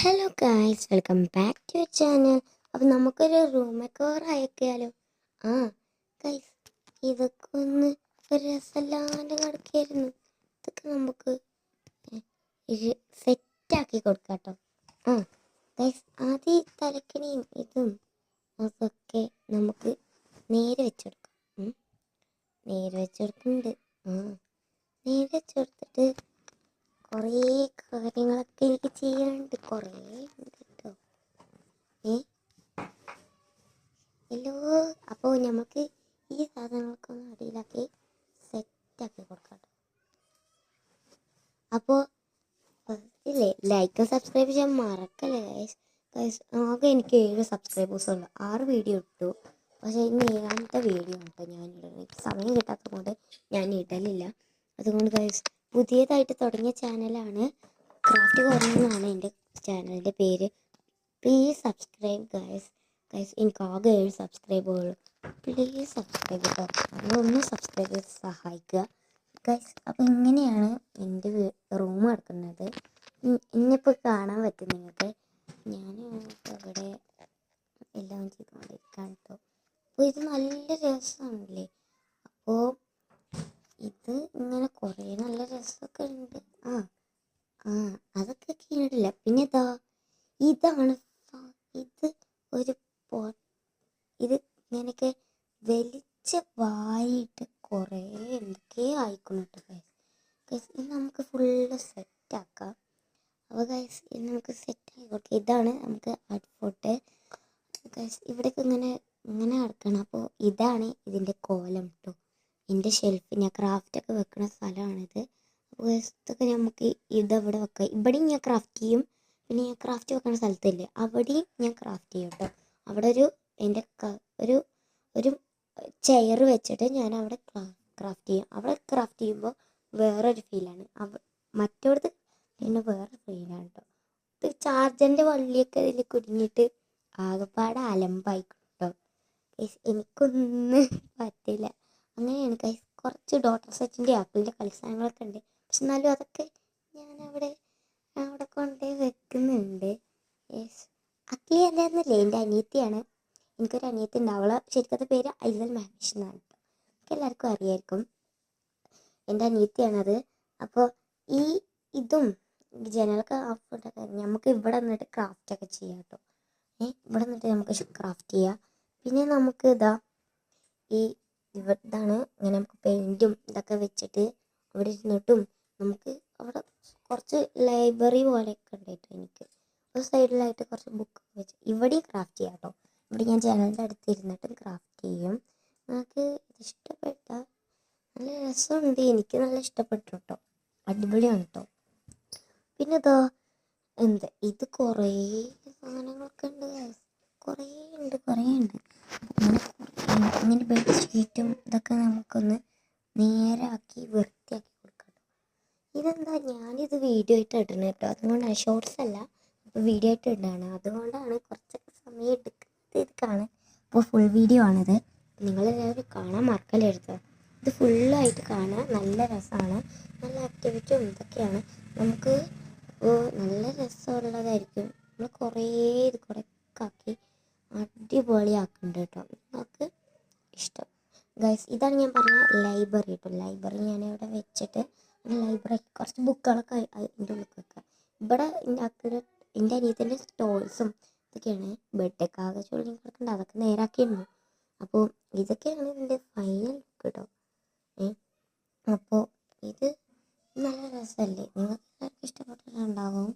Hello guys, welcome back to your channel. അപ്പം നമുക്കൊരു room cover അയക്കാലോ. ആ ഗൈസ്, ഇതൊക്കെ ഒന്ന് ഒരു രസമല്ലാണ്ട് കിടക്കായിരുന്നു. ഇതൊക്കെ നമുക്ക് സെറ്റാക്കി കൊടുക്കാം കേട്ടോ. ആ ഗൈസ്, ആദ്യം ഈ തലക്കണിയും ഇതും അതൊക്കെ നമുക്ക് നേരെ വെച്ചെടുക്കാം. നേരെ വെച്ചെടുക്കുന്നുണ്ട്. നേരെ വെച്ചെടുത്തിട്ട് കുറേ കാര്യങ്ങളൊക്കെ എനിക്ക് ചെയ്യാനുണ്ട്. കുറേ ഉണ്ട് കേട്ടോ. ഹലോ, അപ്പോൾ നമുക്ക് ഈ സാധനങ്ങളൊക്കെ ഒന്ന് അടിയിലാക്കി സെറ്റാക്കി കൊടുക്കാം കേട്ടോ. അപ്പോൾ ഫസ്റ്റില്ലേ ലൈക്ക് സബ്സ്ക്രൈബ് ചെയ്യാൻ മറക്കല്ലേ ഗൈസ്. ആകെ എനിക്ക് 7 സബ്സ്ക്രൈബേഴ്സുള്ളൂ. 6 വീഡിയോ ഇട്ടു. പക്ഷേ ഇന്ന് 7ാമത്തെ വീഡിയോ കേട്ടോ ഞാൻ ഇടുന്നത്. എനിക്ക് സമയം കിട്ടാത്തത് കൊണ്ട് ഞാൻ ഇടലില്ല. അതുകൊണ്ട് ഗൈസ്, പുതിയതായിട്ട് തുടങ്ങിയ ചാനലാണ് ക്രാഫ്റ്റ് കോർണർ എന്നാണ് എൻ്റെ ചാനലിൻ്റെ പേര്. Please subscribe guys. എനിക്ക് ആകെ 7 സബ്സ്ക്രൈബുള്ളൂ. പ്ലീസ് സബ്സ്ക്രൈബ് കേട്ടോ. ഒന്ന് സബ്സ്ക്രൈബ് ചെയ്ത് സഹായിക്കുക ഗൈസ്. അപ്പോൾ ഇങ്ങനെയാണ് എൻ്റെ റൂം കിടക്കുന്നത്. ഇന്നിപ്പോൾ കാണാൻ പറ്റും നിങ്ങൾക്ക്. ഞാൻ ഇവിടെ എല്ലാം ചെയ്തുകൊണ്ടിരിക്കാൻ കേട്ടോ. അപ്പോൾ ഇത് നല്ല രസമാണല്ലേ. അപ്പോൾ ഇത് ഇങ്ങനെ കുറേ നല്ല രസമൊക്കെ ഉണ്ട്. അതൊക്കെ കീഴില്ല. പിന്നെ ഇതാണ് ഇത് ഒരു ഇത് ഇങ്ങനെയൊക്കെ വലിച്ച് വായിട്ട് കുറേ എന്തൊക്കെയോ ആയിക്കണം കേട്ടോ ഗൈസ്. ഇത് നമുക്ക് ഫുള്ള് സെറ്റാക്കാം. അപ്പോൾ ഗൈസ്, ഇത് നമുക്ക് സെറ്റാക്കി കൊടുക്കാം. ഇതാണ് നമുക്ക് ഔട്ട്ഫുട്ട് ഗൈസ്. ഇവിടേക്ക് ഇങ്ങനെ കിടക്കണം. അപ്പോൾ ഇതാണ് ഇതിൻ്റെ കോലം കേട്ടോ. എൻ്റെ ഷെൽഫ് ഞാൻ ക്രാഫ്റ്റൊക്കെ വെക്കുന്ന സ്ഥലമാണിത്. അപ്പോൾ ഇതൊക്കെ നമുക്ക് ഇതവിടെ വെക്കാം. ഇവിടെയും ഞാൻ ക്രാഫ്റ്റ് ചെയ്യും. പിന്നെ ഞാൻ ക്രാഫ്റ്റ് വെക്കുന്ന സ്ഥലത്തില്ലേ അവിടെയും ഞാൻ ക്രാഫ്റ്റ് ചെയ്യും കേട്ടോ. അവിടെ എൻ്റെ ഒരു ചെയർ വെച്ചിട്ട് ഞാൻ അവിടെ ക്രാഫ്റ്റ് ചെയ്യും. അവിടെ ക്രാഫ്റ്റ് ചെയ്യുമ്പോൾ വേറൊരു ഫീലാണ്. മറ്റോടത്ത് പിന്നെ വേറെ ഫീലാണ് കേട്ടോ. ഇത് ചാർജറിൻ്റെ വള്ളിയൊക്കെ ഇതിൽ കുടുങ്ങിയിട്ട് ആകെപ്പാടെ അലമ്പായിക്കും കേട്ടോ. എനിക്കൊന്നും പറ്റില്ല. അങ്ങനെയാണ് ഗൈസ്. കുറച്ച് ഡോട്ടർ സെറ്റിൻ്റെ ആപ്പിളിൻ്റെ കളിസ്ഥാനങ്ങളൊക്കെ ഉണ്ട്. പക്ഷെ എന്നാലും അതൊക്കെ ഞാൻ അവിടെ കൊണ്ടുപോയി വെക്കുന്നുണ്ട്. അക്ലി എന്തായിരുന്നില്ലേ എൻ്റെ അനിയത്തിയാണ്. എനിക്കൊരു അനിയത്തി ഉണ്ട്. അവളെ ശരിക്കത്തെ പേര് ഐസൽ മഹേഷ് എന്നാണ് കേട്ടോ. എനിക്ക് എല്ലാവർക്കും അറിയായിരിക്കും. എൻ്റെ അനിയത്തിയാണത്. അപ്പോൾ ഇതും ജനലൊക്കെ ആഫുണ്ടൊക്കെ നമുക്ക് ഇവിടെ നിന്നിട്ട് ക്രാഫ്റ്റൊക്കെ ചെയ്യാം കേട്ടോ. ഇവിടെ നിന്നിട്ട് നമുക്ക് ക്രാഫ്റ്റ് ചെയ്യാം. പിന്നെ നമുക്ക് ഇതാണ് ഇങ്ങനെ നമുക്ക് പെയിൻറ്റും ഇതൊക്കെ വെച്ചിട്ട് അവിടെ ഇരുന്നിട്ടും നമുക്ക് അവിടെ കുറച്ച് ലൈബ്രറി പോലെയൊക്കെ ഉണ്ടായിട്ട് എനിക്ക് ഒരു സൈഡിലായിട്ട് കുറച്ച് ബുക്ക് വെച്ച് ഇവിടെയും ക്രാഫ്റ്റ് ചെയ്യാം കേട്ടോ. ഇവിടെ ഞാൻ ജനലിൻ്റെ അടുത്ത് ഇരുന്നിട്ടും ക്രാഫ്റ്റ് ചെയ്യും. നമുക്ക് ഇത് ഇഷ്ടപ്പെട്ട നല്ല രസമുണ്ട്. എനിക്ക് നല്ല ഇഷ്ടപ്പെട്ടു കേട്ടോ. അടിപൊളിയാണ് കേട്ടോ. പിന്നെ ഇത് കുറേ സാധനങ്ങളൊക്കെ ഉണ്ട്. കുറേ ഉണ്ട്. ഇങ്ങനെ ബെഡ്ഷീറ്റും ഇതൊക്കെ നമുക്കൊന്ന് നേരാക്കി വൃത്തിയാക്കി കൊടുക്കാം കേട്ടോ. ഇതെന്താ ഞാനിത് വീഡിയോ ആയിട്ട് ഇടണം കേട്ടോ. അതുകൊണ്ടാണ്, ഷോർട്സ് അല്ല, അപ്പോൾ വീഡിയോ ആയിട്ട് ഇടാണ്. അതുകൊണ്ടാണ് കുറച്ചൊക്കെ സമയം എടുക്കുന്നത് ഇത് കാണാൻ. അപ്പോൾ ഫുൾ വീഡിയോ ആണിത്. നിങ്ങളെല്ലാവരും കാണാൻ മറക്കരുത്. ഇത് ഫുള്ളായിട്ട് കാണാൻ നല്ല രസമാണ്. നല്ല ആക്ടിവിറ്റിയും ഇതൊക്കെയാണ്. നമുക്ക് നല്ല രസമുള്ളതായിരിക്കും. നമ്മൾ കുറേ ആക്കി അടിപൊളിയാക്കുന്നുണ്ട് കേട്ടോ. നിങ്ങൾക്ക് ഇഷ്ടം ഗൈസ്. ഇതാണ് ഞാൻ പറഞ്ഞ ലൈബ്രറി കേട്ടോ. ലൈബ്രറി ഞാനിവിടെ വെച്ചിട്ട് ലൈബ്രറി കുറച്ച് ബുക്കുകളൊക്കെ എൻ്റെ ഉള്ളിൽ വെക്കാം. ഇവിടെ എൻ്റെ അനിയത്തിൻ്റെ സ്റ്റോൾസും ഇതൊക്കെയാണ്. ബെഡൊക്കെ ആകെ ചുള്ളി കിടക്കുന്നുണ്ട്. അതൊക്കെ നേരാക്കിയിരുന്നു. അപ്പോൾ ഇതൊക്കെയാണ് ഇതിൻ്റെ ഫൈനൽ ലുക്ക് കേട്ടോ. അപ്പോൾ ഇത് നല്ല രസമല്ലേ. നിങ്ങൾക്ക് എല്ലാവർക്കും ഇഷ്ടപ്പെട്ടിട്ടുണ്ടാവും.